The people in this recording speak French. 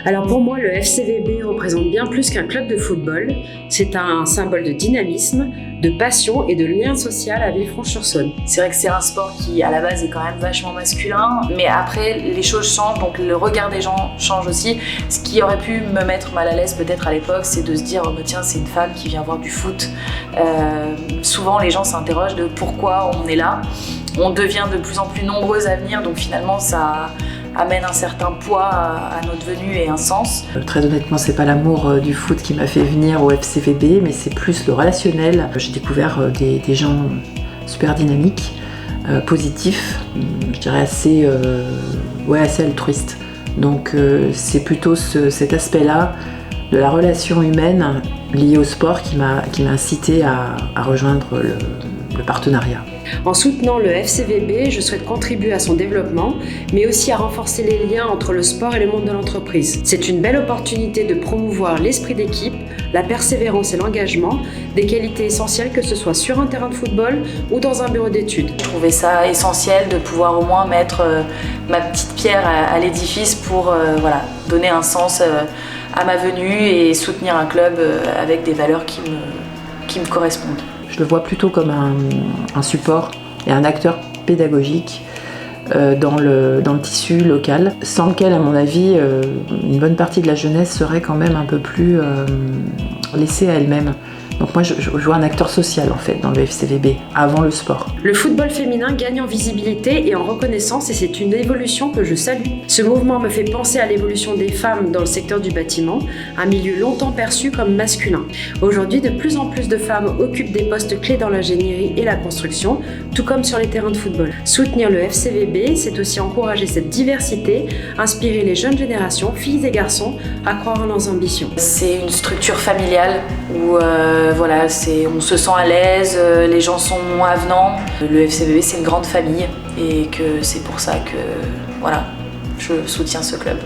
Alors pour moi, le FCVB représente bien plus qu'un club de football. C'est un symbole de dynamisme, de passion et de lien social à Villefranche-sur-Saône. C'est vrai que c'est un sport qui, à la base, est quand même vachement masculin, mais après, les choses changent, donc le regard des gens change aussi. Ce qui aurait pu me mettre mal à l'aise peut-être à l'époque, c'est de se dire « oh, tiens, c'est une femme qui vient voir du foot ». Souvent, les gens s'interrogent de pourquoi on est là. On devient de plus en plus nombreuses à venir, donc finalement, ça amène un certain poids à notre venue et un sens. Très honnêtement, c'est pas l'amour du foot qui m'a fait venir au FCVB, mais c'est plus le relationnel. J'ai découvert des gens super dynamiques, positifs, je dirais assez altruistes. Donc c'est plutôt cet aspect-là de la relation humaine liée au sport qui m'a incité à rejoindre le partenariat. En soutenant le FCVB, je souhaite contribuer à son développement, mais aussi à renforcer les liens entre le sport et le monde de l'entreprise. C'est une belle opportunité de promouvoir l'esprit d'équipe, la persévérance et l'engagement, des qualités essentielles que ce soit sur un terrain de football ou dans un bureau d'études. Je trouvais ça essentiel de pouvoir au moins mettre ma petite pierre à l'édifice pour donner un sens à ma venue et soutenir un club avec des valeurs qui me correspondent. Je le vois plutôt comme un support et un acteur pédagogique dans le tissu local, sans lequel, à mon avis, une bonne partie de la jeunesse serait quand même un peu plus laissée à elle-même. Donc moi, je vois un acteur social en fait dans le FCVB, avant le sport. Le football féminin gagne en visibilité et en reconnaissance et c'est une évolution que je salue. Ce mouvement me fait penser à l'évolution des femmes dans le secteur du bâtiment, un milieu longtemps perçu comme masculin. Aujourd'hui, de plus en plus de femmes occupent des postes clés dans l'ingénierie et la construction, tout comme sur les terrains de football. Soutenir le FCVB, c'est aussi encourager cette diversité, inspirer les jeunes générations, filles et garçons, à croire en leurs ambitions. C'est une structure familiale où on se sent à l'aise, les gens sont avenants. Le FCVB, c'est une grande famille et que c'est pour ça que je soutiens ce club.